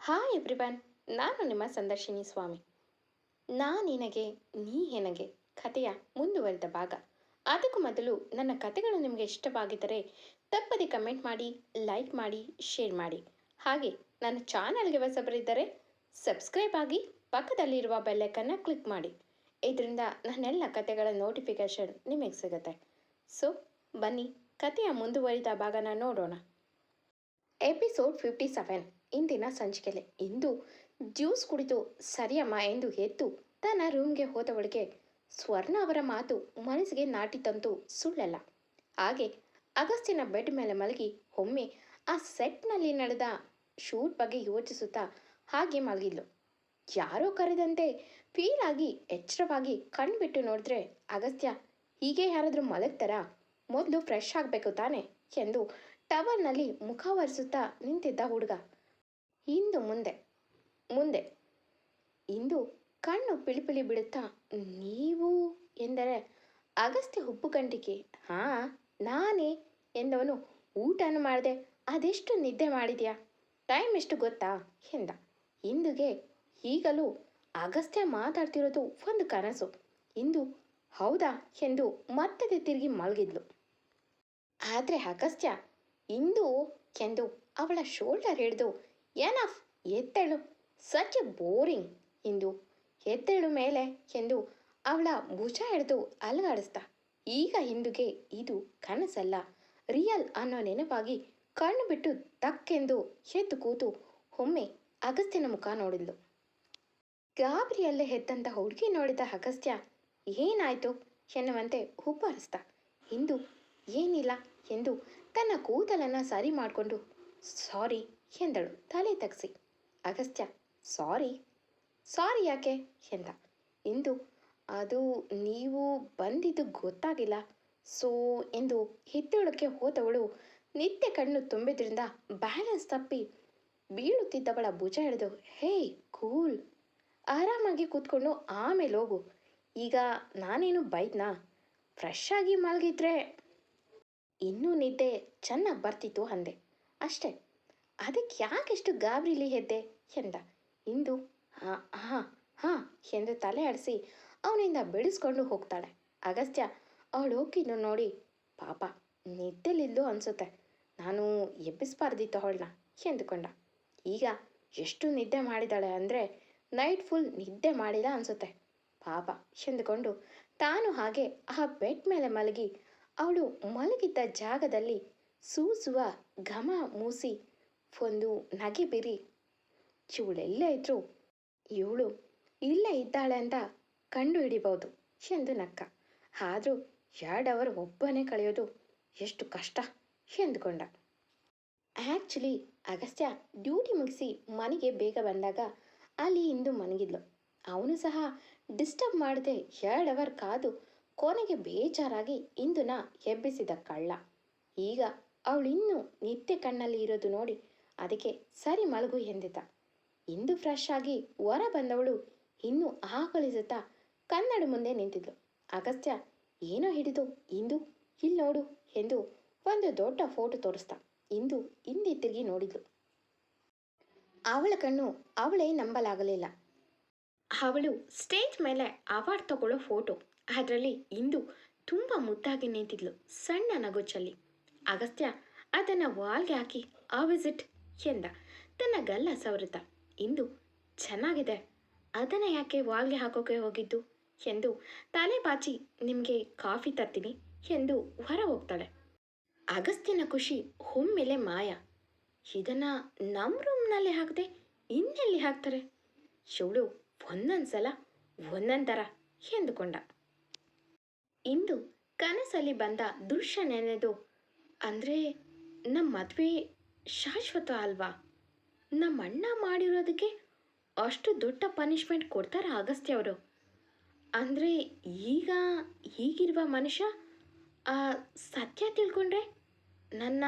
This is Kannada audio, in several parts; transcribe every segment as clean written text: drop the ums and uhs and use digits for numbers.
ಹಾಯ್ ಎವ್ರಿವನ್, ನಾನು ನಿಮ್ಮ ಸಂದರ್ಶಿನಿ ಸ್ವಾಮಿ. ನಾ ನಿನಗೆ ನೀ ಹೆನಗೆ ಕಥೆಯ ಮುಂದುವರೆದ ಭಾಗ. ಅದಕ್ಕೂ ಮೊದಲು ನನ್ನ ಕಥೆಗಳು ನಿಮಗೆ ಇಷ್ಟವಾಗಿದ್ದರೆ ತಪ್ಪದೆ ಕಮೆಂಟ್ ಮಾಡಿ, ಲೈಕ್ ಮಾಡಿ, ಶೇರ್ ಮಾಡಿ. ಹಾಗೆ ನನ್ನ ಚಾನಲ್ಗೆ ಹೊಸಬರಿದ್ದರೆ ಸಬ್ಸ್ಕ್ರೈಬ್ ಆಗಿ ಪಕ್ಕದಲ್ಲಿರುವ ಬೆಲ್ಲೈಕನ್ನ ಕ್ಲಿಕ್ ಮಾಡಿ. ಇದರಿಂದ ನನ್ನೆಲ್ಲ ಕಥೆಗಳ ನೋಟಿಫಿಕೇಶನ್ ನಿಮಗೆ ಸಿಗುತ್ತೆ. ಸೊ ಬನ್ನಿ, ಕಥೆಯ ಮುಂದುವರಿದ ಭಾಗನ ನೋಡೋಣ. ಎಪಿಸೋಡ್ 57. ಇಂದಿನ ಸಂಚಿಕೆಲೆ ಇಂದು ಜ್ಯೂಸ್ ಕುಡಿದು ಸರಿಯಮ್ಮ ಎಂದು ಎದ್ದು ತನ್ನ ರೂಮ್ಗೆ ಹೋದವಳಿಗೆ ಸ್ವರ್ಣ ಅವರ ಮಾತು ಮನಸ್ಸಿಗೆ ನಾಟಿತಂತೂ ಸುಳ್ಳಲ್ಲ. ಹಾಗೆ ಅಗಸ್ತಿನ ಬೆಡ್ ಮೇಲೆ ಮಲಗಿ ಒಮ್ಮೆ ಆ ಸೆಟ್ನಲ್ಲಿ ನಡೆದ ಶೂಟ್ ಬಗ್ಗೆ ಯೋಚಿಸುತ್ತಾ ಹಾಗೆ ಮಲಗಿದ್ಲು. ಯಾರೋ ಕರೆದಂತೆ ಫೀಲ್ ಆಗಿ ಎಚ್ಚರವಾಗಿ ಕಣ್ಬಿಟ್ಟು ನೋಡಿದ್ರೆ ಅಗಸ್ತ್ಯ ಹೀಗೆ ಯಾರಾದರೂ ಮಲಗ್ತಾರಾ, ಮೊದಲು ಫ್ರೆಶ್ ಆಗಬೇಕು ತಾನೆ ಎಂದು ಟವಲ್ನಲ್ಲಿ ಮುಖ ಒರೆಸುತ್ತಾ ನಿಂತಿದ್ದ ಹುಡುಗ ಇಂದು ಮುಂದೆ ಮುಂದೆ ಇಂದು ಕಣ್ಣು ಪಿಳಿಪಿಳಿ ಬಿಡುತ್ತಾ ನೀವು ಎಂದರೆ ಅಗಸ್ತ್ಯ ಹುಬ್ಬುಗಂಟಿಕೆ. ಹಾಂ, ನಾನೇ ಎಂದವನು ಊಟನೂ ಮಾಡಿದೆ, ಅದೆಷ್ಟು ನಿದ್ದೆ ಮಾಡಿದ್ಯಾ, ಟೈಮ್ ಎಷ್ಟು ಗೊತ್ತಾ ಎಂದ. ಇಂದುಗೆ ಈಗಲೂ ಅಗಸ್ತ್ಯ ಮಾತಾಡ್ತಿರೋದು ಒಂದು ಕನಸು. ಇಂದು ಹೌದಾ ಎಂದು ಮತ್ತೆ ತಿರುಗಿ ಮಲಗಿದ್ಲು. ಆದರೆ ಅಗಸ್ತ್ಯ ಇಂದು ಎಂದು ಅವಳ ಶೋಲ್ಡರ್ ಹಿಡಿದು ಎನಫ್ ಎತ್ತೇಳು, ಸಚ್ ಎ ಬೋರಿಂಗ್ ಎಂದು ಎತ್ತೇಳು ಮೇಲೆ ಎಂದು ಅವಳ ಭುಜ ಹಿಡಿದು ಅಲುಗಾಡಿಸ್ದ. ಈಗ ಹಿಂದುಗೆ ಇದು ಕನಸಲ್ಲ, ರಿಯಲ್ ಅನ್ನೋ ನೆನಪಾಗಿ ಕಣ್ಣು ಬಿಟ್ಟು ತಕ್ಕೆಂದು ಎದ್ದು ಕೂತು ಒಮ್ಮೆ ಅಗಸ್ತ್ಯನ ಮುಖ ನೋಡಿದ್ಲು. ಗಾಬರಿಯಲ್ಲೇ ಎದ್ದಂತ ಹುಡುಗಿ ನೋಡಿದ ಅಗಸ್ತ್ಯ ಏನಾಯ್ತು ಎನ್ನುವಂತೆ ಹುಬ್ಬರಿಸ್ದ. ಇಂದು ಏನಿಲ್ಲ ಎಂದು ತನ್ನ ಕೂದಲನ್ನು ಸರಿ ಮಾಡಿಕೊಂಡು ಸಾರಿ ಎಂದಳು ತಲೆ ತಗ್ಸಿ. ಅಗಸ್ತ್ಯ ಸಾರಿ ಸಾರಿ ಯಾಕೆ ಎಂದ. ಇಂದು ಅದು ನೀವು ಬಂದಿದ್ದು ಗೊತ್ತಾಗಿಲ್ಲ ಸೋ ಎಂದು ಎದ್ದೇಳಕ್ಕೆ ಹೋದವಳು ನಿತ್ಯ ಕಣ್ಣು ತುಂಬಿದ್ರಿಂದ ಬ್ಯಾಲೆನ್ಸ್ ತಪ್ಪಿ ಬೀಳುತ್ತಿದ್ದವಳ ಭುಜ ಹಿಡಿದು ಹೇ ಕೂಲ್, ಆರಾಮಾಗಿ ಕೂತ್ಕೊಂಡು ಆಮೇಲೆ ಹೋಗು, ಈಗ ನಾನೇನು ಬೈದ್ನಾ, ಫ್ರೆಶ್ ಆಗಿ ಮಲಗಿದ್ರೆ ಇನ್ನೂ ನಿದ್ದೆ ಚೆನ್ನಾಗಿ ಬರ್ತಿತ್ತು ಅಂದೆ ಅಷ್ಟೇ, ಅದಕ್ಕೆ ಯಾಕೆಷ್ಟು ಗಾಬರಿಲಿ ಎದ್ದೆ ಎಂದ. ಇಂದು ಹಾಂ ಹಾಂ ಹಾಂ ಎಂದು ತಲೆ ಆಡಿಸಿ ಅವನಿಂದ ಬಿಡಿಸ್ಕೊಂಡು ಹೋಗ್ತಾಳೆ. ಅಗಸ್ತ್ಯ ಅವಳು ಹೋಗಿದ್ದು ನೋಡಿ ಪಾಪ ನಿದ್ದೆಲಿದ್ದು ಅನಿಸುತ್ತೆ, ನಾನು ಎಬ್ಬಿಸ್ಬಾರ್ದಿತ್ತು ಅವಳನ್ನ ಎಂದುಕೊಂಡ. ಈಗ ಎಷ್ಟು ನಿದ್ದೆ ಮಾಡಿದಾಳೆ ಅಂದರೆ ನೈಟ್ ಫುಲ್ ನಿದ್ದೆ ಮಾಡಿಲ್ಲ ಅನಿಸುತ್ತೆ ಪಾಪ ಎಂದುಕೊಂಡು ತಾನು ಹಾಗೆ ಆ ಬೆಡ್ ಮೇಲೆ ಮಲಗಿ ಅವಳು ಮಲಗಿದ್ದ ಜಾಗದಲ್ಲಿ ಸೂಸುವ ಘಮ ಮೂಸಿ ಒಂದು ನಗೆ ಬಿರಿ ಇವಳೆಲ್ಲೇ ಇದ್ರು ಇವಳು ಇಲ್ಲೇ ಇದ್ದಾಳೆ ಅಂತ ಕಂಡು ಹಿಡಿಬೋದು ಎಂದು ನಕ್ಕ. ಆದರೂ 2 ಅವರ್ ಒಬ್ಬನೇ ಕಳೆಯೋದು ಎಷ್ಟು ಕಷ್ಟ ಎಂದುಕೊಂಡ. ಆ್ಯಕ್ಚುಲಿ ಅಗಸ್ತ್ಯ ಡ್ಯೂಟಿ ಮುಗಿಸಿ ಮನೆಗೆ ಬೇಗ ಬಂದಾಗ ಅಲ್ಲಿ ಇಂದು ಮನಗಿದ್ಲು. ಅವನು ಸಹ ಡಿಸ್ಟರ್ಬ್ ಮಾಡದೆ 2 ಅವರ್ ಕಾದು ಕೊನೆಗೆ ಬೇಜಾರಾಗಿ ಇಂದುನ ಎಬ್ಬಿಸಿದ ಕಳ್ಳ. ಈಗ ಅವಳಿನ್ನೂ ನಿತ್ಯ ಕಣ್ಣಲ್ಲಿ ಇರೋದು ನೋಡಿ ಅದಕ್ಕೆ ಸರಿ ಮಲಗು ಎಂದಿದ್ದ. ಇಂದು ಫ್ರೆಶ್ ಆಗಿ ಹೊರ ಬಂದವಳು ಇನ್ನೂ ಆಕಳಿಸುತ್ತಾ ಕನ್ನಡಿ ಮುಂದೆ ನಿಂತಿದ್ಲು. ಅಗಸ್ತ್ಯ ಏನೋ ಹಿಡಿದು ಇಂದು ಇಲ್ಲಿ ನೋಡು ಎಂದು ಒಂದು ದೊಡ್ಡ ಫೋಟೋ ತೋರಿಸ್ತಾ ಇಂದು ಹಿಂದೆ ತಿರುಗಿ ನೋಡಿದ್ಲು. ಅವಳ ಕಣ್ಣು ಅವಳೇ ನಂಬಲಾಗಲಿಲ್ಲ. ಅವಳು ಸ್ಟೇಜ್ ಮೇಲೆ ಅವಾರ್ಡ್ ತಗೊಳ್ಳೋ ಫೋಟೋ, ಅದರಲ್ಲಿ ಇಂದು ತುಂಬ ಮುದ್ದಾಗಿ ನಿಂತಿದ್ಲು ಸಣ್ಣ ನಗುಚಲ್ಲಿ. ಅಗಸ್ತ್ಯ ಅದನ್ನು ವಾಲ್ಗೆ ಹಾಕಿ ಆ ವಿಸಿಟ್ ಎಂದ ತನ್ನ ಗಲ್ಲ ಸವರುತ್ತ. ಇಂದು ಚೆನ್ನಾಗಿದೆ, ಅದನ್ನು ಯಾಕೆ ವಾಲ್ಗೆ ಹಾಕೋಕೆ ಹೋಗಿದ್ದು ಎಂದು ತಲೆ ಬಾಚಿ ನಿಮಗೆ ಕಾಫಿ ತರ್ತೀನಿ ಎಂದು ಹೊರ ಹೋಗ್ತಾಳೆ. ಅಗಸ್ತ್ಯನ ಖುಷಿ ಒಮ್ಮೆಲೆ ಮಾಯ. ಇದನ್ನು ನಮ್ಮ ರೂಮ್ನಲ್ಲೇ ಹಾಕದೆ ಇನ್ನೆಲ್ಲಿ ಹಾಕ್ತಾರೆ, ಶಿವಳು ಒಂದೊಂದು ಸಲ ಒಂದೊಂದು ಥರ ಎಂದುಕೊಂಡ. ಇಂದು ಕನಸಲ್ಲಿ ಬಂದ ದೃಶ್ಯ ನೆನೆದು ಅಂದರೆ ನಮ್ಮ ಮದುವೆ ಶಾಶ್ವತ ಅಲ್ವಾ, ನಮ್ಮ ಅಣ್ಣ ಮಾಡಿರೋದಕ್ಕೆ ಅಷ್ಟು ದೊಡ್ಡ ಪನಿಷ್ಮೆಂಟ್ ಕೊಡ್ತಾರೆ ಅಗಸ್ತ್ಯ ಅವರು. ಅಂದರೆ ಈಗ ಈಗಿರುವ ಮನುಷ್ಯ ಆ ಸತ್ಯ ತಿಳ್ಕೊಂಡ್ರೆ ನನ್ನ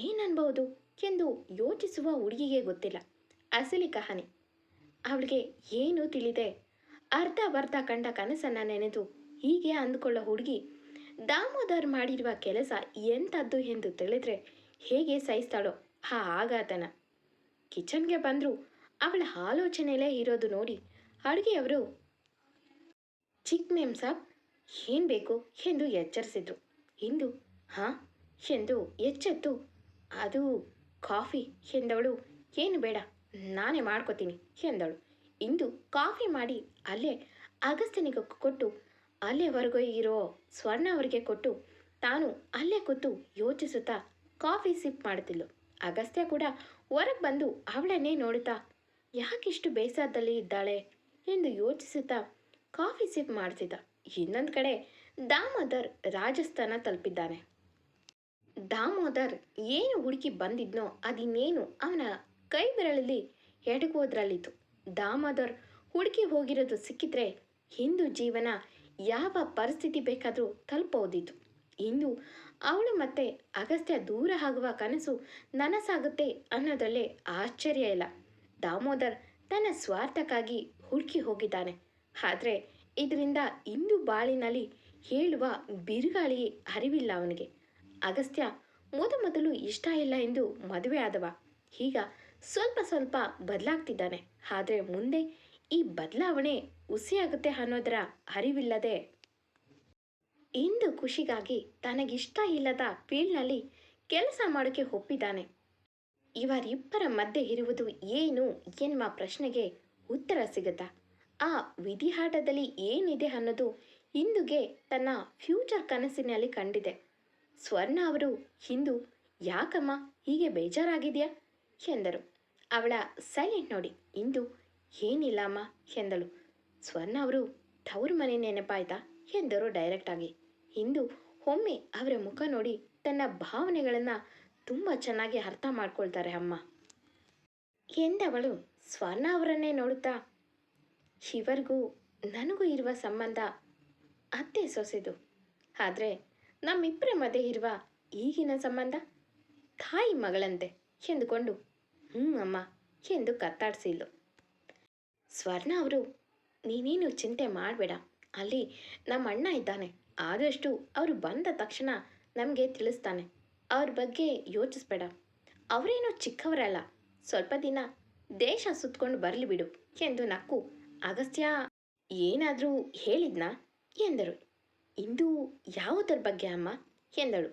ಏನು ಅನ್ಬೋದು ಎಂದು ಯೋಚಿಸುವ ಹುಡುಗಿಗೆ ಗೊತ್ತಿಲ್ಲ ಅಸಲಿ ಕಹಾನಿ. ಅವಳಿಗೆ ಏನೂ ತಿಳಿದೆ ಅರ್ಧ ಕಂಡ ಕನಸನ್ನು ನೆನೆದು ಹೀಗೆ ಅಂದುಕೊಳ್ಳೋ ಹುಡುಗಿ ದಾಮೋದರ್ ಮಾಡಿರುವ ಕೆಲಸ ಎಂಥದ್ದು ಎಂದು ತಿಳಿದ್ರೆ ಹೇಗೆ ಸಹಿಸ್ತಾಳೋ ಆ ಆಘಾತನ. ಕಿಚನ್ಗೆ ಬಂದರೂ ಅವಳ ಆಲೋಚನೆಯಲ್ಲೇ ಇರೋದು ನೋಡಿ ಅಡುಗೆಯವರು ಚಿಕ್ ಮೇಮ್ ಸಾಬ್ ಏನು ಬೇಕು ಎಂದು ಎಚ್ಚರಿಸಿದ್ರು. ಇಂದು ಹಾಂ ಎಂದು ಎಚ್ಚೆತ್ತು ಅದು ಕಾಫಿ ಎಂದವಳು. ಏನು ಬೇಡ, ನಾನೇ ಮಾಡ್ಕೋತೀನಿ ಎಂದಳು. ಇಂದು ಕಾಫಿ ಮಾಡಿ ಅಲ್ಲೇ ಅಗಸ್ತ್ಯನಿಗೆ ಕೊಟ್ಟು ಅಲ್ಲೇ ಹೊರಗೆ ಸ್ವರ್ಣ ಅವರಿಗೆ ಕೊಟ್ಟು ತಾನು ಅಲ್ಲೇ ಕೂತು ಯೋಚಿಸುತ್ತಾ ಕಾಫಿ ಸಿಪ್ ಮಾಡುತ್ತಿದ್ಲು. ಅಗಸ್ತ್ಯ ಕೂಡ ಹೊರಗೆ ಬಂದು ಅವಳನ್ನೇ ನೋಡುತ್ತಾ ಯಾಕಿಷ್ಟು ಬೇಸರದಲ್ಲಿ ಇದ್ದಾಳೆ ಎಂದು ಯೋಚಿಸುತ್ತಾ ಕಾಫಿ ಸಿಪ್ ಮಾಡ್ತಿದ್ದ. ಇನ್ನೊಂದು ಕಡೆ ದಾಮೋದರ್ ರಾಜಸ್ಥಾನ ತಲುಪಿದ್ದಾನೆ. ದಾಮೋದರ್ ಏನು ಹುಡುಕಿ ಬಂದಿದ್ನೋ ಅದಿನ್ನೇನು ಅವನ ಕೈ ಬೆರಳಲ್ಲಿ ಎಡಗೋದ್ರಲ್ಲಿತ್ತು. ದಾಮೋದರ್ ಹುಡುಕಿ ಹೋಗಿರೋದು ಸಿಕ್ಕಿದ್ರೆ ಹಿಂದೂ ಜೀವನ ಯಾವ ಪರಿಸ್ಥಿತಿ ಬೇಕಾದರೂ ತಲುಪೋದಿತ್ತು. ಇಂದು ಅವಳು ಮತ್ತೆ ಅಗಸ್ತ್ಯ ದೂರ ಆಗುವ ಕನಸು ನನಸಾಗುತ್ತೆ ಅನ್ನೋದರಲ್ಲೇ ಆಶ್ಚರ್ಯ ಇಲ್ಲ. ದಾಮೋದರ್ ತನ್ನ ಸ್ವಾರ್ಥಕ್ಕಾಗಿ ಹುಡುಕಿ ಹೋಗಿದ್ದಾನೆ. ಆದರೆ ಇದರಿಂದ ಇಂದು ಬಾಳಿನಲ್ಲಿ ಹೇಳುವ ಬಿರುಗಾಳಿ ಅರಿವಿಲ್ಲ ಅವನಿಗೆ. ಅಗಸ್ತ್ಯ ಮೊದಲು ಇಷ್ಟ ಇಲ್ಲ ಎಂದು ಮದುವೆ ಆದವ. ಈಗ ಸ್ವಲ್ಪ ಸ್ವಲ್ಪ ಬದಲಾಗ್ತಿದ್ದಾನೆ. ಆದರೆ ಮುಂದೆ ಈ ಬದಲಾವಣೆ ಹುಸಿಯಾಗುತ್ತೆ ಅನ್ನೋದರ ಅರಿವಿಲ್ಲದೆ ಇಂದು ಖುಷಿಗಾಗಿ ತನಗಿಷ್ಟ ಇಲ್ಲದ ಫೀಲ್ಡ್ನಲ್ಲಿ ಕೆಲಸ ಮಾಡೋಕ್ಕೆ ಒಪ್ಪಿದ್ದಾನೆ. ಇವರಿಬ್ಬರ ಮಧ್ಯೆ ಇರುವುದು ಏನು ಎನ್ನುವ ಪ್ರಶ್ನೆಗೆ ಉತ್ತರ ಸಿಗುತ್ತಾ? ಆ ವಿಧಿಯಾಟದಲ್ಲಿ ಏನಿದೆ ಅನ್ನೋದು ಇಂದುಗೆ ತನ್ನ ಫ್ಯೂಚರ್ ಕನಸಿನಲ್ಲಿ ಕಂಡಿದೆ. ಸ್ವರ್ಣ ಅವರು ಇಂದು ಯಾಕಮ್ಮ ಹೀಗೆ ಬೇಜಾರಾಗಿದೆಯಾ ಎಂದರು. ಅವಳ ಸೈಲೆಂಟ್ ನೋಡಿ ಇಂದು ಏನಿಲ್ಲ ಅಮ್ಮ ಎಂದಳು. ಸ್ವರ್ಣ ಅವರು ತವರು ಮನೆ ನೆನಪಾಯ್ತಾ ಎಂದರು ಡೈರೆಕ್ಟಾಗಿ. ಇಂದು ಒಮ್ಮೆ ಅವರ ಮುಖ ನೋಡಿ ತನ್ನ ಭಾವನೆಗಳನ್ನು ತುಂಬ ಚೆನ್ನಾಗಿ ಅರ್ಥ ಮಾಡ್ಕೊಳ್ತಾರೆ ಅಮ್ಮ ಎಂದವಳು ಸ್ವರ್ಣ ಅವರನ್ನೇ ನೋಡುತ್ತಾ. ಇವರಿಗೂ ನನಗೂ ಇರುವ ಸಂಬಂಧ ಅತ್ತೆ ಸೊಸೆದು. ಆದರೆ ನಮ್ಮಿಬ್ಬರ ಮಧ್ಯೆ ಇರುವ ಈಗಿನ ಸಂಬಂಧ ತಾಯಿ ಮಗಳಂತೆ ಎಂದುಕೊಂಡು ಅಮ್ಮ ಎಂದು ಕತ್ತಾಡಿಸಿದ್ಲು. ಸ್ವರ್ಣ ಅವರು ನೀನೇನು ಚಿಂತೆ ಮಾಡಬೇಡ, ಅಲ್ಲಿ ನಮ್ಮ ಅಣ್ಣ ಇದ್ದಾನೆ, ಆದಷ್ಟು ಅವರು ಬಂದ ತಕ್ಷಣ ನಮಗೆ ತಿಳಿಸ್ತಾನೆ, ಅವ್ರ ಬಗ್ಗೆ ಯೋಚಿಸ್ಬೇಡ, ಅವರೇನೋ ಚಿಕ್ಕವರಲ್ಲ, ಸ್ವಲ್ಪ ದಿನ ದೇಶ ಸುತ್ತಕೊಂಡು ಬರಲಿ ಬಿಡು ಎಂದು ನಕ್ಕು. ಅಗಸ್ತ್ಯ ಏನಾದರೂ ಹೇಳಿದ್ನಾ ಎಂದರು. ಇಂದು ಯಾವುದರ ಬಗ್ಗೆ ಅಮ್ಮ ಎಂದಳು.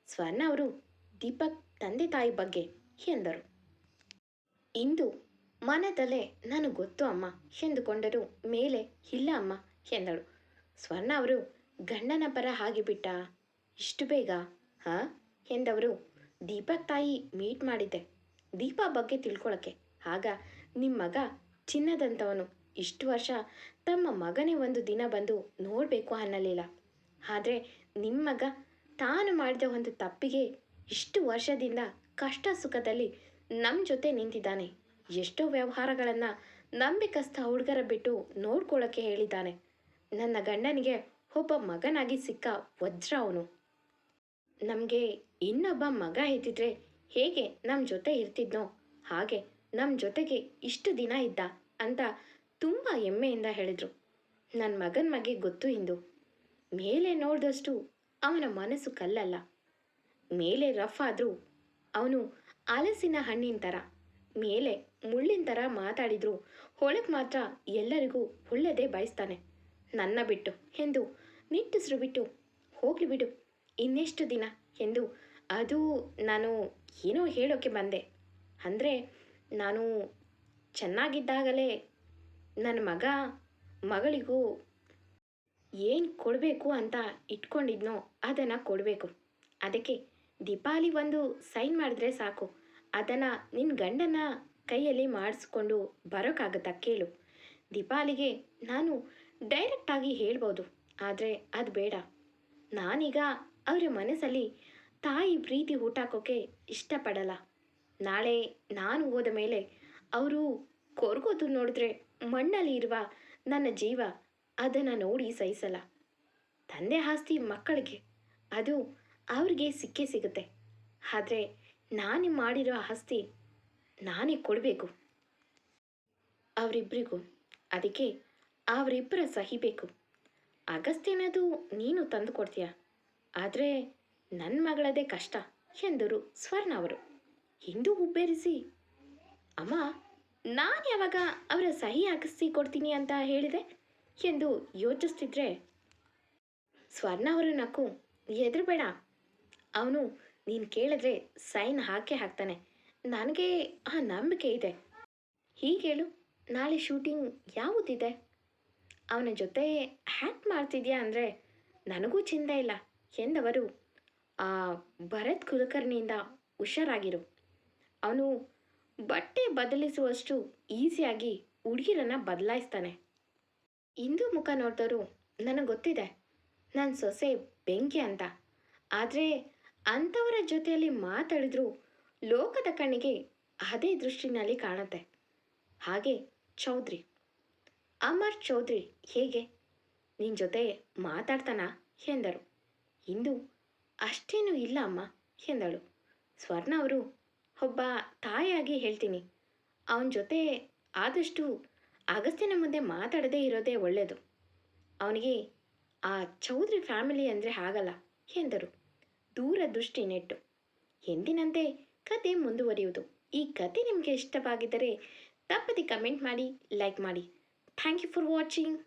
ಸ್ವರ್ಣ ಅವರು ದೀಪಕ್ ತಂದೆ ತಾಯಿ ಬಗ್ಗೆ ಎಂದರು. ಇಂದು ಮನದಲ್ಲೇ ನನಗೆ ಗೊತ್ತು ಅಮ್ಮ ಎಂದುಕೊಂಡರು ಮೇಲೆ ಇಲ್ಲ ಅಮ್ಮ ಎಂದಳು. ಸ್ವರ್ಣ ಅವರು ಗಂಡನ ಪರ ಆಗಿಬಿಟ್ಟ ಇಷ್ಟು ಬೇಗ ಹಾಂ ಎಂದವರು. ದೀಪಕ್ ತಾಯಿ ಮೀಟ್ ಮಾಡಿದ್ದೆ ದೀಪಾ ಬಗ್ಗೆ ತಿಳ್ಕೊಳಕ್ಕೆ. ಆಗ ನಿಮ್ಮ ಮಗ ಚಿನ್ನದಂಥವನು ಇಷ್ಟು ವರ್ಷ ತಮ್ಮ ಮಗನೇ ಒಂದು ದಿನ ಬಂದು ನೋಡಬೇಕು ಅನ್ನಲಿಲ್ಲ. ಆದರೆ ನಿಮ್ಮ ಮಗ ತಾನು ಮಾಡಿದ ಒಂದು ತಪ್ಪಿಗೆ ಇಷ್ಟು ವರ್ಷದಿಂದ ಕಷ್ಟ ಸುಖದಲ್ಲಿ ನಮ್ಮ ಜೊತೆ ನಿಂತಿದ್ದಾನೆ. ಎಷ್ಟೋ ವ್ಯವಹಾರಗಳನ್ನು ನಂಬಿಕಸ್ಥ ಹುಡುಗರ ಬಿಟ್ಟು ನೋಡ್ಕೊಳ್ಳೋಕ್ಕೆ ಹೇಳಿದ್ದಾನೆ. ನನ್ನ ಗಂಡನಿಗೆ ಒಬ್ಬ ಮಗನಾಗಿ ಸಿಕ್ಕ ವಜ್ರ ಅವನು. ನಮಗೆ ಇನ್ನೊಬ್ಬ ಮಗ ಇದ್ದಿದ್ರೆ ಹೇಗೆ ನಮ್ಮ ಜೊತೆ ಇರ್ತಿದ್ನೋ ಹಾಗೆ ನಮ್ಮ ಜೊತೆಗೆ ಇಷ್ಟು ದಿನ ಇದ್ದ ಅಂತ ತುಂಬ ಹೆಮ್ಮೆಯಿಂದ ಹೇಳಿದರು. ನನ್ನ ಮಗನ ಬಗ್ಗೆ ಗೊತ್ತು ಇಂದು. ಮೇಲೆ ನೋಡಿದಷ್ಟು ಅವನ ಮನಸ್ಸು ಕಲ್ಲಲ್ಲ. ಮೇಲೆ ರಫ್ ಆದರೂ ಅವನು ಹಲಸಿನ ಹಣ್ಣಿನ ಥರ, ಮೇಲೆ ಮುಳ್ಳಿನ ಥರ ಮಾತಾಡಿದ್ರು ಒಳಗೆ ಮಾತ್ರ ಎಲ್ಲರಿಗೂ ಒಳ್ಳೆಯದೇ ಬಯಸ್ತಾನೆ. ನನ್ನ ಬಿಟ್ಟು ಎಂದು ನಿಟ್ಟುಸಿರು ಬಿಟ್ಟು ಹೋಗಲಿ ಬಿಡು ಇನ್ನೆಷ್ಟು ದಿನ ಎಂದು. ಅದು ನಾನು ಏನೋ ಹೇಳೋಕ್ಕೆ ಬಂದೆ. ಅಂದರೆ ನಾನು ಚೆನ್ನಾಗಿದ್ದಾಗಲೇ ನನ್ನ ಮಗಳಿಗೂ ಏನು ಕೊಡಬೇಕು ಅಂತ ಇಟ್ಕೊಂಡಿದ್ನೋ ಅದನ್ನು ಕೊಡಬೇಕು. ಅದಕ್ಕೆ ದೀಪಾವಳಿ ಒಂದು ಸೈನ್ ಮಾಡಿದ್ರೆ ಸಾಕು, ಅದನ್ನು ನಿನ್ನ ಗಂಡನ ಕೈಯಲ್ಲಿ ಮಾಡಿಸ್ಕೊಂಡು ಬರೋಕ್ಕಾಗತ್ತಾ ಕೇಳು. ದೀಪಾವಳಿಗೆ ನಾನು ಡೈರೆಕ್ಟಾಗಿ ಹೇಳ್ಬೋದು, ಆದರೆ ಅದು ಬೇಡ. ನಾನೀಗ ಅವರ ಮನಸ್ಸಲ್ಲಿ ತಾಯಿ ಪ್ರೀತಿ ಊಟಾಕೋಕ್ಕೆ ಇಷ್ಟಪಡಲ್ಲ. ನಾಳೆ ನಾನು ಹೋದ ಮೇಲೆ ಅವರು ಕೊರಗೋದು ನೋಡಿದ್ರೆ ಮಣ್ಣಲ್ಲಿ ಇರುವ ನನ್ನ ಜೀವ ಅದನ್ನು ನೋಡಿ ಸಹಿಸಲ್ಲ. ತಂದೆ ಆಸ್ತಿ ಮಕ್ಕಳಿಗೆ ಅದು ಅವ್ರಿಗೆ ಸಿಕ್ಕೇ ಸಿಗುತ್ತೆ. ಆದರೆ ನಾನು ಮಾಡಿರೋ ಆಸ್ತಿ ನಾನೇ ಕೊಡಬೇಕು ಅವರಿಬ್ಬರಿಗೂ. ಅದಕ್ಕೆ ಅವರಿಬ್ಬರ ಸಹಿಬೇಕು. ಅಗಸ್ತ್ಯನದು ನೀನು ತಂದು ಕೊಡ್ತೀಯ, ಆದರೆ ನನ್ನ ಮಗಳದೇ ಕಷ್ಟ ಎಂದರು ಸ್ವರ್ಣ ಅವರು. ಹಿಂದೂ ಹುಬ್ಬೇರಿಸಿ, ಅಮ್ಮ ನಾನು ಯಾವಾಗ ಅವರ ಸಹಿ ಹಾಕಿಸಿ ಕೊಡ್ತೀನಿ ಅಂತ ಹೇಳಿದೆ ಎಂದು ಯೋಚಿಸ್ತಿದ್ರೆ ಸ್ವರ್ಣ ಅವರು ನಕ್ಕು, ಹೆದರ್ಬೇಡ, ಅವನು ನೀನು ಕೇಳಿದ್ರೆ ಸೈನ್ ಹಾಕೇ ಹಾಕ್ತಾನೆ, ನನಗೆ ಆ ನಂಬಿಕೆ ಇದೆ. ಹೀಗೇಳು, ನಾಳೆ ಶೂಟಿಂಗ್ ಯಾವುದಿದೆ? ಅವನ ಜೊತೆ ಹ್ಯಾಕ್ ಮಾಡ್ತಿದ್ಯಾ ಅಂದರೆ ನನಗೂ ಚಿಂತೆ ಇಲ್ಲ ಎಂದವರು ಆ ಭರತ್ ಕುಲಕರ್ಣಿಯಿಂದ ಹುಷಾರಾಗಿರು. ಅವನು ಬಟ್ಟೆ ಬದಲಿಸುವಷ್ಟು ಈಸಿಯಾಗಿ ಹುಡುಗಿರನ್ನ ಬದಲಾಯಿಸ್ತಾನೆ. ಇಂದು ಮುಖ ನೋಡಿದವರು ನನಗೆ ಗೊತ್ತಿದೆ ನನ್ನ ಸೊಸೆ ಬೆಂಕಿ ಅಂತ. ಆದರೆ ಅಂಥವರ ಜೊತೆಯಲ್ಲಿ ಮಾತಾಡಿದ್ರೂ ಲೋಕದ ಕಣ್ಣಿಗೆ ಅದೇ ದೃಷ್ಟಿನಲ್ಲಿ ಕಾಣುತ್ತೆ. ಹಾಗೆ ಚೌಧರಿ, ಅಮರ್ ಚೌಧರಿ ಹೇಗೆ ನಿನ್ನ ಜೊತೆ ಮಾತಾಡ್ತಾನಾ ಎಂದರು. ಇಂದು ಅಷ್ಟೇನೂ ಇಲ್ಲ ಅಮ್ಮ ಎಂದಳು. ಸ್ವರ್ಣ ಅವರು, ಒಬ್ಬ ತಾಯಿಯಾಗಿ ಹೇಳ್ತೀನಿ, ಅವನ ಜೊತೆ ಆದಷ್ಟು ಅಗಸ್ತ್ಯನ ಮುಂದೆ ಮಾತಾಡದೇ ಇರೋದೇ ಒಳ್ಳೆಯದು. ಅವನಿಗೆ ಆ ಚೌಧರಿ ಫ್ಯಾಮಿಲಿ ಅಂದರೆ ಆಗಲ್ಲ ಎಂದರು ದೂರದೃಷ್ಟಿ ನೆಟ್ಟು. ಎಂದಿನಂತೆ ಕತೆ ಮುಂದುವರಿಯುವುದು. ಈ ಕತೆ ನಿಮಗೆ ಇಷ್ಟವಾಗಿದ್ದರೆ ತಪ್ಪದೆ ಕಮೆಂಟ್ ಮಾಡಿ, ಲೈಕ್ ಮಾಡಿ. Thank you for watching.